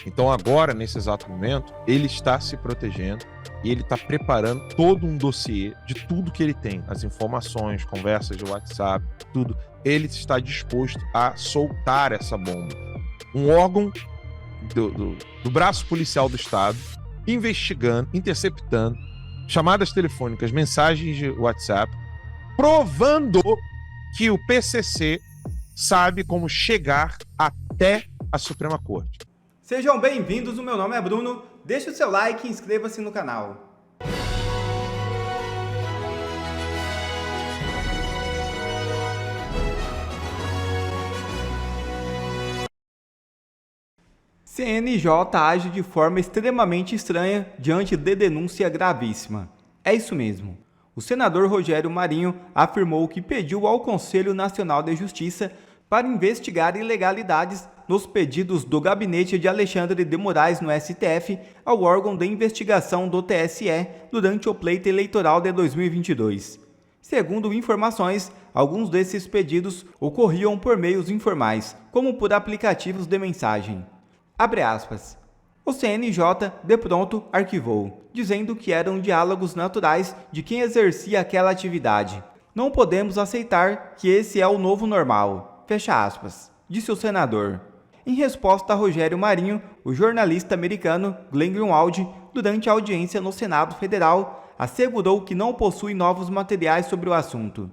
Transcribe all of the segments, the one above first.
Então agora, nesse exato momento, ele está se protegendo e ele está preparando todo um dossiê de tudo que ele tem, as informações, conversas de WhatsApp, tudo. Ele está disposto a soltar essa bomba. Um órgão do braço policial do Estado investigando, interceptando chamadas telefônicas, mensagens de WhatsApp, provando que o PCC sabe como chegar até a Suprema Corte. Sejam bem-vindos, o meu nome é Bruno, deixe o seu like e inscreva-se no canal. CNJ age de forma extremamente estranha diante de denúncia gravíssima. É isso mesmo. O senador Rogério Marinho afirmou que pediu ao Conselho Nacional de Justiça para investigar ilegalidades nos pedidos do gabinete de Alexandre de Moraes no STF ao órgão de investigação do TSE durante o pleito eleitoral de 2022. Segundo informações, alguns desses pedidos ocorriam por meios informais, como por aplicativos de mensagem. Abre aspas. O CNJ, de pronto, arquivou, dizendo que eram diálogos naturais de quem exercia aquela atividade. Não podemos aceitar que esse é o novo normal. Fecha aspas, disse o senador. Em resposta a Rogério Marinho, o jornalista americano Glenn Greenwald, durante a audiência no Senado Federal, assegurou que não possui novos materiais sobre o assunto.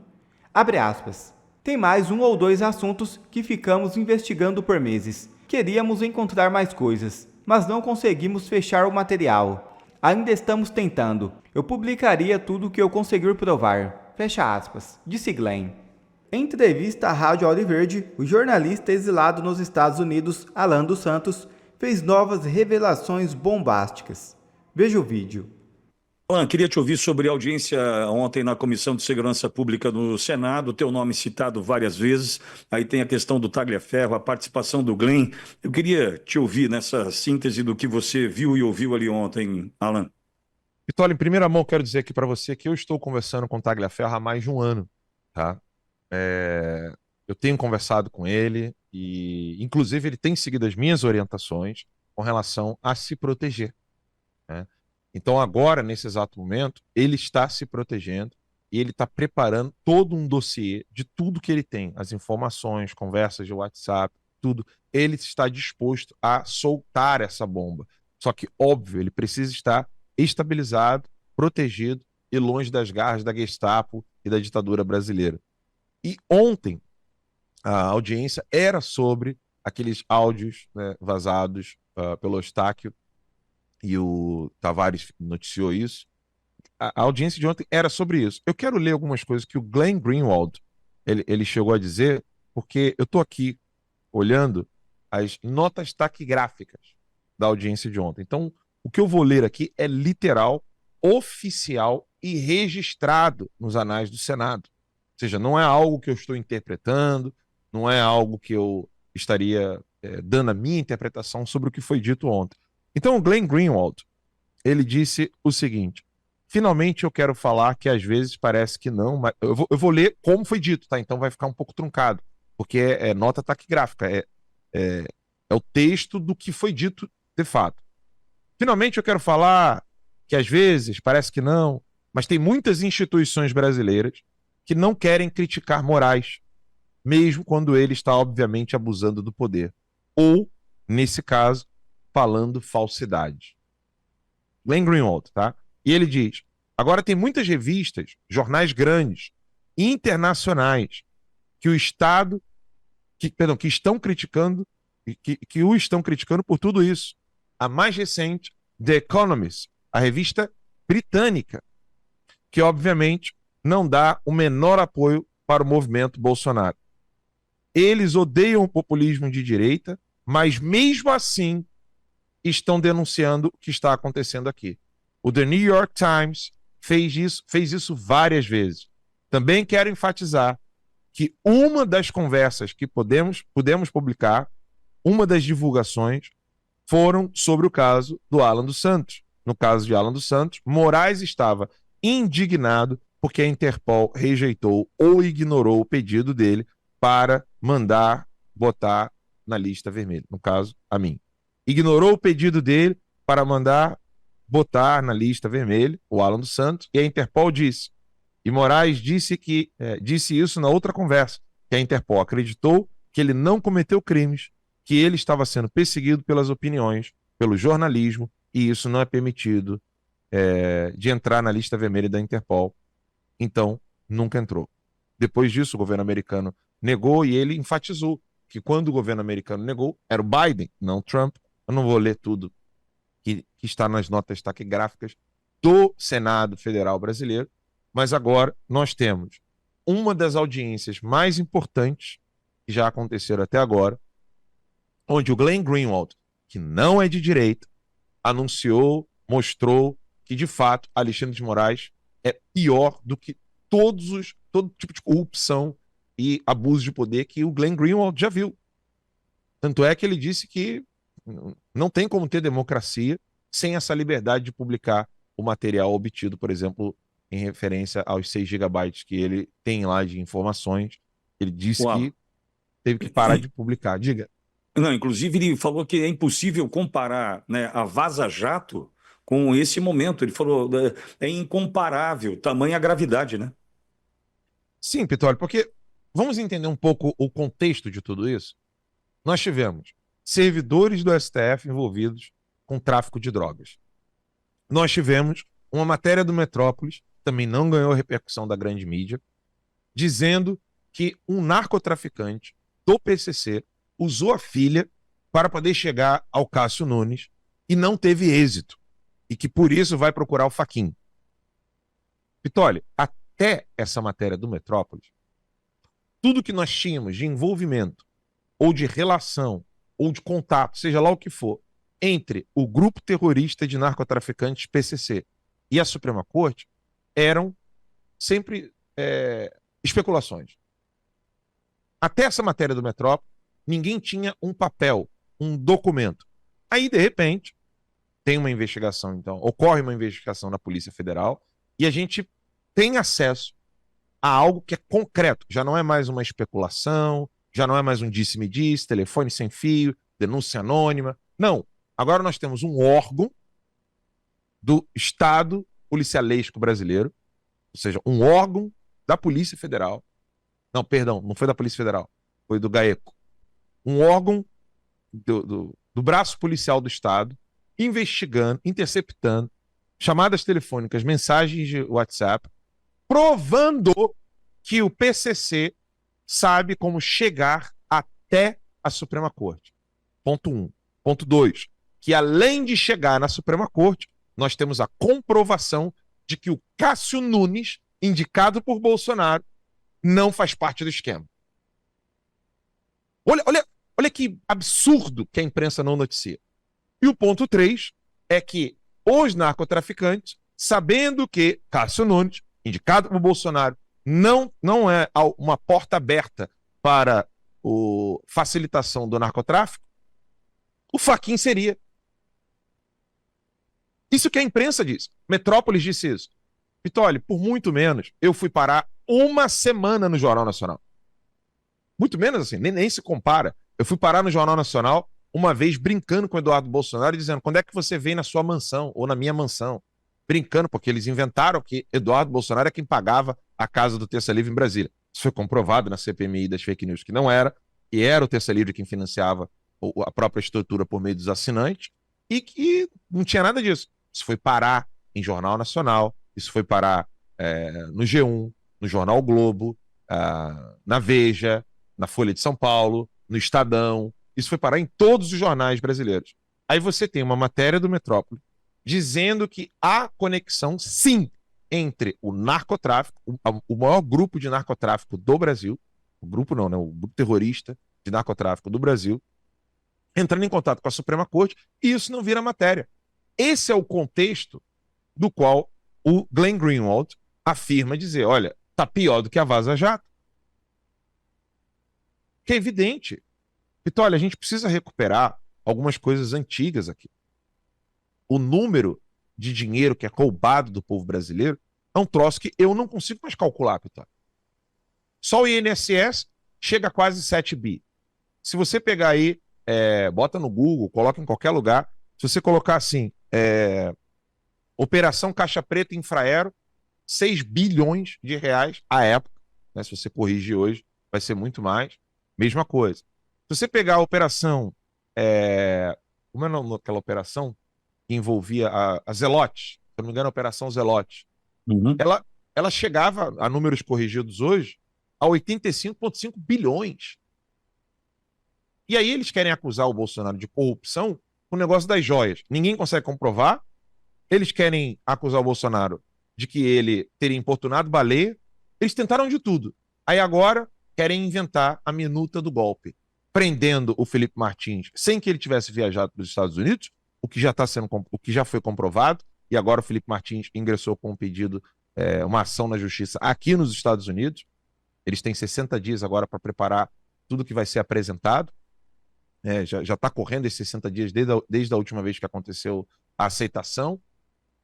Abre aspas. Tem mais um ou dois assuntos que ficamos investigando por meses. Queríamos encontrar mais coisas, mas não conseguimos fechar o material. Ainda estamos tentando. Eu publicaria tudo o que eu conseguir provar. Fecha aspas, disse Glenn. Em entrevista à Rádio Auriverde, o jornalista exilado nos Estados Unidos, Alan dos Santos, fez novas revelações bombásticas. Veja o vídeo. Alan, queria te ouvir sobre a audiência ontem na Comissão de Segurança Pública no Senado, teu nome citado várias vezes, aí tem a questão do Tagliaferro, a participação do Glenn. Eu queria te ouvir nessa síntese do que você viu e ouviu ali ontem, Alan. Vitória, em primeira mão, quero dizer aqui para você que eu estou conversando com o Tagliaferro há mais de um ano, tá? Eu tenho conversado com ele e, inclusive, ele tem seguido as minhas orientações com relação a se proteger, né? Então, agora, nesse exato momento, ele está se protegendo e ele está preparando todo um dossiê de tudo que ele tem, as informações, conversas de WhatsApp, tudo. Ele está disposto a soltar essa bomba. Só que, óbvio, ele precisa estar estabilizado, protegido e longe das garras da Gestapo e da ditadura brasileira. E ontem, a audiência era sobre aqueles áudios, né, vazados pelo Eustáquio, e o Tavares noticiou isso. A audiência de ontem era sobre isso. Eu quero ler algumas coisas que o Glenn Greenwald ele chegou a dizer, porque eu estou aqui olhando as notas taquigráficas da audiência de ontem. Então, o que eu vou ler aqui é literal, oficial e registrado nos anais do Senado. Ou seja, não é algo que eu estou interpretando, não é algo que eu estaria dando a minha interpretação sobre o que foi dito ontem. Então, o Glenn Greenwald, ele disse o seguinte: finalmente eu quero falar que às vezes parece que não, mas eu vou ler como foi dito, tá? Então vai ficar um pouco truncado, porque é nota taquigráfica, é o texto do que foi dito de fato. Finalmente eu quero falar que às vezes parece que não, mas tem muitas instituições brasileiras que não querem criticar Moraes, mesmo quando ele está obviamente abusando do poder. Ou, nesse caso, falando falsidade. Glenn Greenwald, tá? E ele diz: agora tem muitas revistas, jornais grandes, internacionais, que o Estado, que estão criticando, que o estão criticando por tudo isso. A mais recente, The Economist, a revista britânica, que obviamente não dá o menor apoio para o movimento Bolsonaro. Eles odeiam o populismo de direita, mas mesmo assim estão denunciando o que está acontecendo aqui. O The New York Times fez isso várias vezes. Também quero enfatizar que uma das conversas que pudemos publicar, uma das divulgações, foram sobre o caso do Alan dos Santos. No caso de Alan dos Santos, Moraes estava indignado porque a Interpol rejeitou ou ignorou o pedido dele para mandar botar na lista vermelha, no caso, a mim. ignorou o pedido dele para mandar botar na lista vermelha o Alan dos Santos, e a Interpol disse. E Moraes disse isso na outra conversa, que a Interpol acreditou que ele não cometeu crimes, que ele estava sendo perseguido pelas opiniões, pelo jornalismo, e isso não é permitido de entrar na lista vermelha da Interpol. Então, nunca entrou. Depois disso, o governo americano negou e ele enfatizou que quando o governo americano negou, era o Biden, não o Trump. Eu não vou ler tudo que está nas notas taquigráficas do Senado Federal Brasileiro, mas agora nós temos uma das audiências mais importantes que já aconteceram até agora, onde o Glenn Greenwald, que não é de direita, anunciou, mostrou que, de fato, Alexandre de Moraes é pior do que todo tipo de corrupção e abuso de poder que o Glenn Greenwald já viu. Tanto é que ele disse que não tem como ter democracia sem essa liberdade de publicar o material obtido, por exemplo, em referência aos 6 gigabytes que ele tem lá de informações. Ele disse que teve que parar de publicar. Diga. Não, inclusive ele falou que é impossível comparar, né, a Vaza Jato com esse momento. Ele falou é incomparável, tamanha gravidade, né? Sim, Pitoli, porque vamos entender um pouco o contexto de tudo isso. Nós tivemos servidores do STF envolvidos com tráfico de drogas. Nós tivemos uma matéria do Metrópolis, também não ganhou repercussão da grande mídia, dizendo que um narcotraficante do PCC usou a filha para poder chegar ao Cássio Nunes e não teve êxito, e que por isso vai procurar o Fachin. Pitoli, até essa matéria do Metrópolis, tudo que nós tínhamos de envolvimento, ou de relação, ou de contato, seja lá o que for, entre o grupo terrorista de narcotraficantes PCC e a Suprema Corte, eram sempre especulações. Até essa matéria do Metrópolis, ninguém tinha um papel, um documento. Aí, de repente, tem uma investigação, então, ocorre uma investigação na Polícia Federal e a gente tem acesso a algo que é concreto, já não é mais uma especulação, já não é mais um disse-me-disse, telefone sem fio, denúncia anônima. Não. Agora nós temos um órgão do Estado policialesco brasileiro, ou seja, um órgão da Polícia Federal. Não, perdão, não foi da Polícia Federal, foi do GAECO. Um órgão do braço policial do Estado, investigando, interceptando chamadas telefônicas, mensagens de WhatsApp, provando que o PCC sabe como chegar até a Suprema Corte. Ponto 1. Ponto 2. Que além de chegar na Suprema Corte, nós temos a comprovação de que o Cássio Nunes, indicado por Bolsonaro, não faz parte do esquema. Olha que absurdo que a imprensa não noticia. E o ponto 3 é que os narcotraficantes, sabendo que Cássio Nunes, indicado por Bolsonaro, não é uma porta aberta para a facilitação do narcotráfico, o Fachin seria. Isso que a imprensa diz. Metrópolis disse isso. Pitoli, por muito menos, eu fui parar uma semana no Jornal Nacional. Muito menos assim, nem se compara. Eu fui parar no Jornal Nacional uma vez brincando com o Eduardo Bolsonaro, dizendo, quando é que você vem na sua mansão ou na minha mansão? Brincando, porque eles inventaram que Eduardo Bolsonaro é quem pagava a casa do Terça Livre em Brasília. Isso foi comprovado na CPMI das fake news, que não era, e era o Terça Livre quem financiava a própria estrutura por meio dos assinantes, e que não tinha nada disso. Isso foi parar em Jornal Nacional, isso foi parar no G1, no Jornal o Globo, na Veja, na Folha de São Paulo, no Estadão. Isso foi parar em todos os jornais brasileiros. Aí você tem uma matéria do Metrópole dizendo que há conexão, sim, entre o narcotráfico, o maior grupo de narcotráfico do Brasil, o grupo não, né? O grupo terrorista de narcotráfico do Brasil, entrando em contato com a Suprema Corte, e isso não vira matéria. Esse é o contexto do qual o Glenn Greenwald afirma dizer, olha, tá pior do que a Vaza Jato. Que é evidente. Então, olha, a gente precisa recuperar algumas coisas antigas aqui. O número de dinheiro que é roubado do povo brasileiro é um troço que eu não consigo mais calcular, Pitoli. Só o INSS chega a quase 7 bi. Se você pegar aí bota no Google, coloca em qualquer lugar. Se você colocar assim, Operação Caixa Preta Infraero, 6 bilhões de reais à época, né? Se você corrigir hoje, vai ser muito mais. Mesma coisa. Se você pegar a operação, como é aquela operação que envolvia a Zelote, se eu não me engano, a Operação Zelote, Uhum. ela chegava, a números corrigidos hoje, a 85,5 bilhões. E aí eles querem acusar o Bolsonaro de corrupção com o negócio das joias. Ninguém consegue comprovar. Eles querem acusar o Bolsonaro de que ele teria importunado baleia. Eles tentaram de tudo. Aí agora querem inventar a minuta do golpe, prendendo o Felipe Martins sem que ele tivesse viajado para os Estados Unidos, o que já foi comprovado, e agora o Felipe Martins ingressou com um pedido, uma ação na justiça aqui nos Estados Unidos. Eles têm 60 dias agora para preparar tudo que vai ser apresentado. Já está correndo esses 60 dias desde a última vez que aconteceu a aceitação.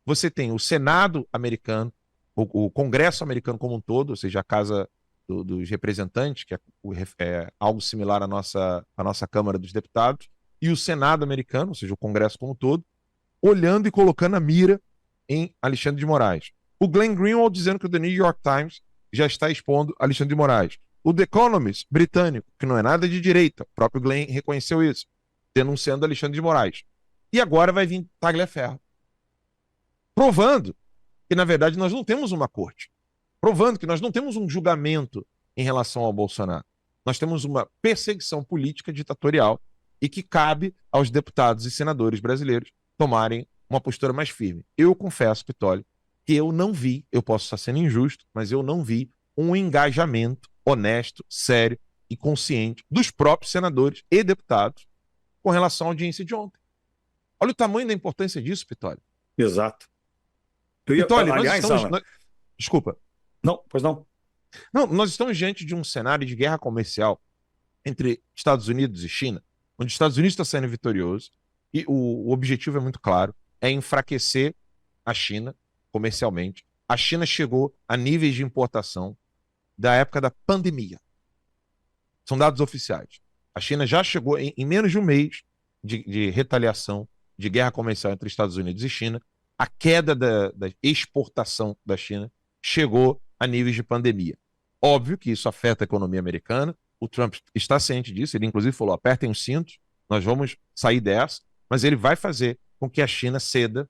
Você tem o Senado americano, o Congresso americano como um todo, ou seja, a Casa dos Representantes, que é algo similar à nossa Câmara dos Deputados, e o Senado americano, ou seja, o Congresso como um todo, olhando e colocando a mira em Alexandre de Moraes. O Glenn Greenwald dizendo que o The New York Times já está expondo Alexandre de Moraes. O The Economist britânico, que não é nada de direita, o próprio Glenn reconheceu isso, denunciando Alexandre de Moraes. E agora vai vir Tagliaferro, provando que, na verdade, nós não temos uma corte, provando que nós não temos um julgamento em relação ao Bolsonaro. Nós temos uma perseguição política ditatorial e que cabe aos deputados e senadores brasileiros tomarem uma postura mais firme. Eu confesso, Pitoli, que eu não vi, eu posso estar sendo injusto, mas eu não vi um engajamento honesto, sério e consciente dos próprios senadores e deputados com relação à audiência de ontem. Olha o tamanho da importância disso, Pitoli. Exato. Pitoli, Aliás, desculpa. Não, pois não. Não, nós estamos diante de um cenário de guerra comercial entre Estados Unidos e China, onde os Estados Unidos está saindo vitorioso e o objetivo é muito claro, é enfraquecer a China comercialmente. A China chegou a níveis de importação da época da pandemia. São dados oficiais. A China já chegou em menos de um mês de retaliação, de guerra comercial entre Estados Unidos e China. A queda da exportação da China chegou a níveis de pandemia. Óbvio que isso afeta a economia americana. O Trump está ciente disso. Ele, inclusive, falou: apertem os cintos, nós vamos sair dessa. Mas ele vai fazer com que a China ceda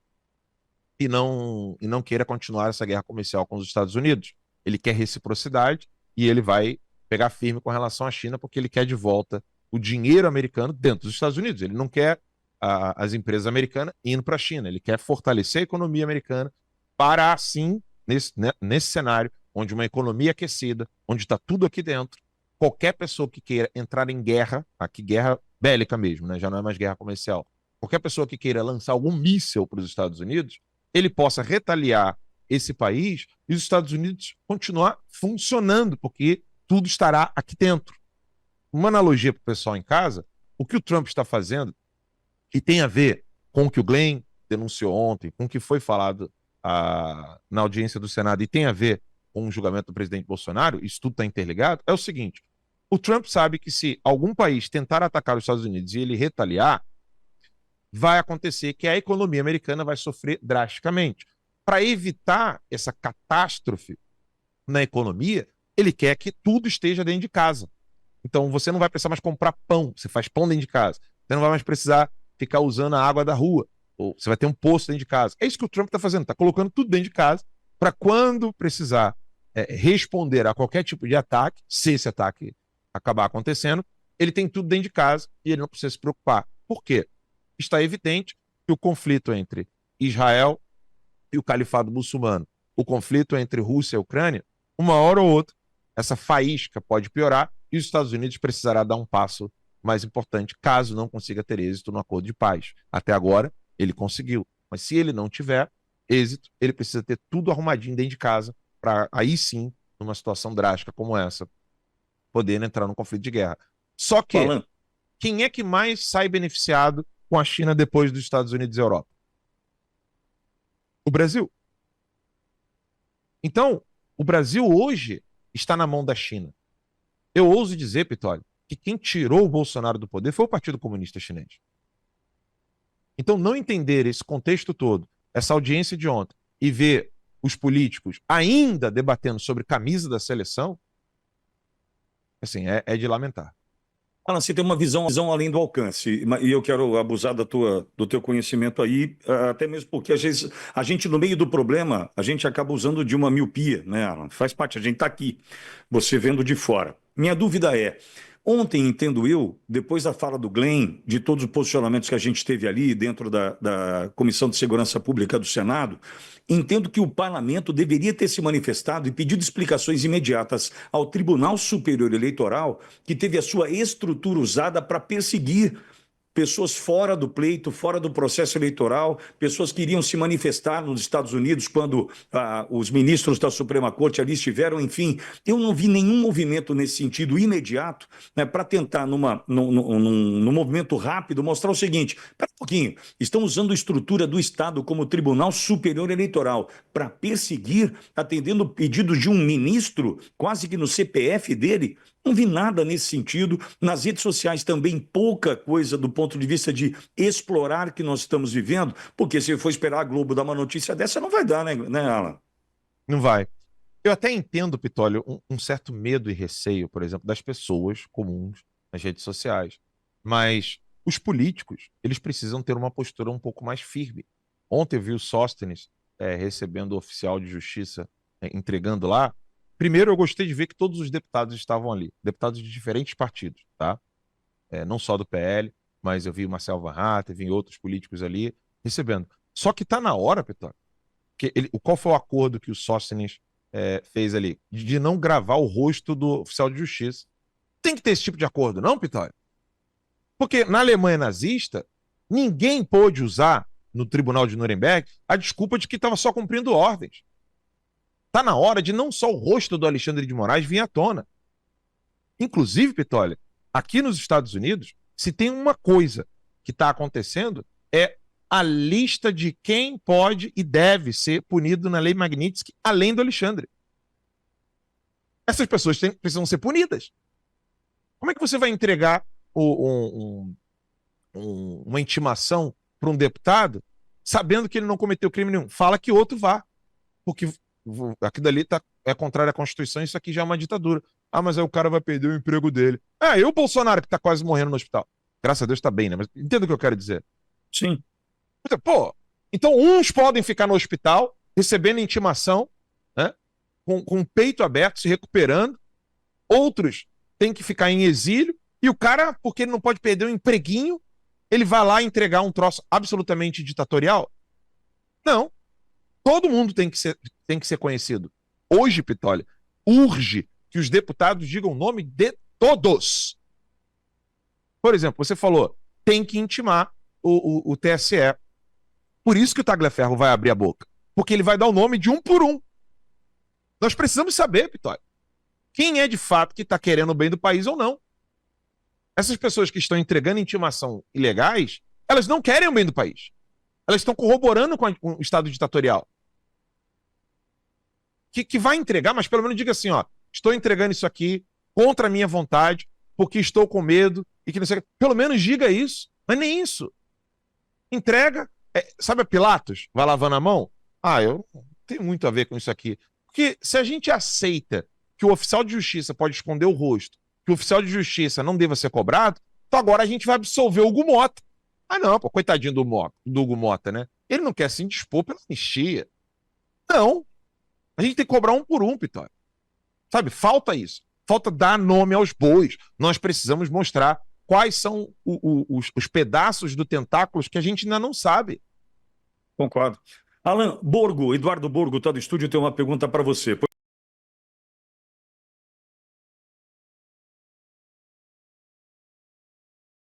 e não queira continuar essa guerra comercial com os Estados Unidos. Ele quer reciprocidade e ele vai pegar firme com relação à China porque ele quer de volta o dinheiro americano dentro dos Estados Unidos. Ele não quer as empresas americanas indo para a China. Ele quer fortalecer a economia americana para, assim, nesse cenário, onde uma economia aquecida, onde está tudo aqui dentro, qualquer pessoa que queira entrar em guerra, aqui guerra bélica mesmo, né? Já não é mais guerra comercial, qualquer pessoa que queira lançar algum míssil para os Estados Unidos, ele possa retaliar esse país e os Estados Unidos continuar funcionando, porque tudo estará aqui dentro. Uma analogia para o pessoal em casa, o que o Trump está fazendo, que tem a ver com o que o Glenn denunciou ontem, com o que foi falado na audiência do Senado, e tem a ver com o julgamento do presidente Bolsonaro, isso tudo está interligado, é o seguinte: o Trump sabe que se algum país tentar atacar os Estados Unidos e ele retaliar, vai acontecer que a economia americana vai sofrer drasticamente. Para evitar essa catástrofe na economia, ele quer que tudo esteja dentro de casa. Então você não vai precisar mais comprar pão, você faz pão dentro de casa. Você não vai mais precisar ficar usando a água da rua, ou você vai ter um poço dentro de casa. É isso que o Trump está fazendo, está colocando tudo dentro de casa para quando precisar responder a qualquer tipo de ataque, se esse ataque acabar acontecendo, ele tem tudo dentro de casa e ele não precisa se preocupar. Por quê? Está evidente que o conflito entre Israel e o califado muçulmano, o conflito entre Rússia e Ucrânia, uma hora ou outra, essa faísca pode piorar e os Estados Unidos precisará dar um passo mais importante, caso não consiga ter êxito no acordo de paz. Até agora, ele conseguiu. Mas se ele não tiver êxito, ele precisa ter tudo arrumadinho dentro de casa para aí sim, numa situação drástica como essa, poder entrar num conflito de guerra. Só que, quem é que mais sai beneficiado com a China depois dos Estados Unidos e Europa? O Brasil. Então, o Brasil hoje está na mão da China. Eu ouso dizer, Pitoli, que quem tirou o Bolsonaro do poder foi o Partido Comunista Chinês. Então, não entender esse contexto todo, essa audiência de ontem, e ver os políticos ainda debatendo sobre camisa da seleção, assim, é de lamentar. Alan, você tem uma visão além do alcance, e eu quero abusar do teu conhecimento aí, até mesmo porque às vezes a gente, no meio do problema, a gente acaba usando de uma miopia, né, Alan? Faz parte, a gente está aqui, você vendo de fora. Minha dúvida é, ontem, entendo eu, depois da fala do Glenn, de todos os posicionamentos que a gente teve ali dentro da Comissão de Segurança Pública do Senado, entendo que o parlamento deveria ter se manifestado e pedido explicações imediatas ao Tribunal Superior Eleitoral, que teve a sua estrutura usada para perseguir pessoas fora do pleito, fora do processo eleitoral, pessoas que iriam se manifestar nos Estados Unidos quando os ministros da Suprema Corte ali estiveram, enfim. Eu não vi nenhum movimento nesse sentido imediato, né, para tentar, num movimento rápido, mostrar o seguinte: espera um pouquinho, estão usando a estrutura do Estado como Tribunal Superior Eleitoral para perseguir, atendendo pedidos de um ministro, quase que no CPF dele. Não vi nada nesse sentido. Nas redes sociais também pouca coisa do ponto de vista de explorar o que nós estamos vivendo, porque se for esperar a Globo dar uma notícia dessa, não vai dar, né, Alan? Não vai. Eu até entendo, Pitólio, um certo medo e receio, por exemplo, das pessoas comuns nas redes sociais. Mas os políticos, eles precisam ter uma postura um pouco mais firme. Ontem eu vi o Sóstenes recebendo o oficial de justiça, entregando lá. Primeiro, eu gostei de ver que todos os deputados estavam ali, deputados de diferentes partidos, tá? Não só do PL, mas eu vi o Marcel Van Hatten, vi outros políticos ali recebendo. Só que tá na hora, Petro, que qual foi o acordo que o Sóstenes fez ali? De não gravar o rosto do oficial de justiça. Tem que ter esse tipo de acordo, não, Pitólio? Porque na Alemanha nazista, ninguém pôde usar no Tribunal de Nuremberg a desculpa de que estava só cumprindo ordens. Está na hora de não só o rosto do Alexandre de Moraes vir à tona. Inclusive, Pitólio, aqui nos Estados Unidos, se tem uma coisa que está acontecendo, é a lista de quem pode e deve ser punido na Lei Magnitsky, além do Alexandre. Essas pessoas precisam ser punidas. Como é que você vai entregar uma intimação para um deputado sabendo que ele não cometeu crime nenhum? Fala que outro vá. Porque aqui dali é contrário à Constituição, isso aqui já é uma ditadura. Ah, mas aí o cara vai perder o emprego dele. E o Bolsonaro que tá quase morrendo no hospital. Graças a Deus tá bem, né? Mas entenda o que eu quero dizer. Sim. Pô, então uns podem ficar no hospital recebendo intimação, né? Com o peito aberto, se recuperando. Outros têm que ficar em exílio. E o cara, porque ele não pode perder o empreguinho, ele vai lá entregar um troço absolutamente ditatorial? Não. Todo mundo tem que ser conhecido. Hoje, Pitólio, urge que os deputados digam o nome de todos. Por exemplo, você falou, tem que intimar o TSE. Por isso que o Tagliaferro vai abrir a boca. Porque ele vai dar o nome de um por um. Nós precisamos saber, Pitólio, quem é de fato que está querendo o bem do país ou não. Essas pessoas que estão entregando intimação ilegais, elas não querem o bem do país. Elas estão corroborando com o Estado ditatorial. Que vai entregar, mas pelo menos diga assim, ó, estou entregando isso aqui contra a minha vontade, porque estou com medo, e que não sei. Pelo menos diga isso. Mas nem isso. Entrega. Sabe a Pilatos? Vai lavando a mão? Eu não tenho muito a ver com isso aqui. Porque se a gente aceita que o oficial de justiça pode esconder o rosto, que o oficial de justiça não deva ser cobrado, então agora a gente vai absolver o Hugo Mota. Não, pô, coitadinho do Hugo Mota, né? Ele não quer se indispor pela anistia. Não. A gente tem que cobrar um por um, Pitólio. Sabe, falta isso. Falta dar nome aos bois. Nós precisamos mostrar quais são os pedaços do tentáculos que a gente ainda não sabe. Concordo. Alan Borgo, Eduardo Borgo está no estúdio, tem uma pergunta para você.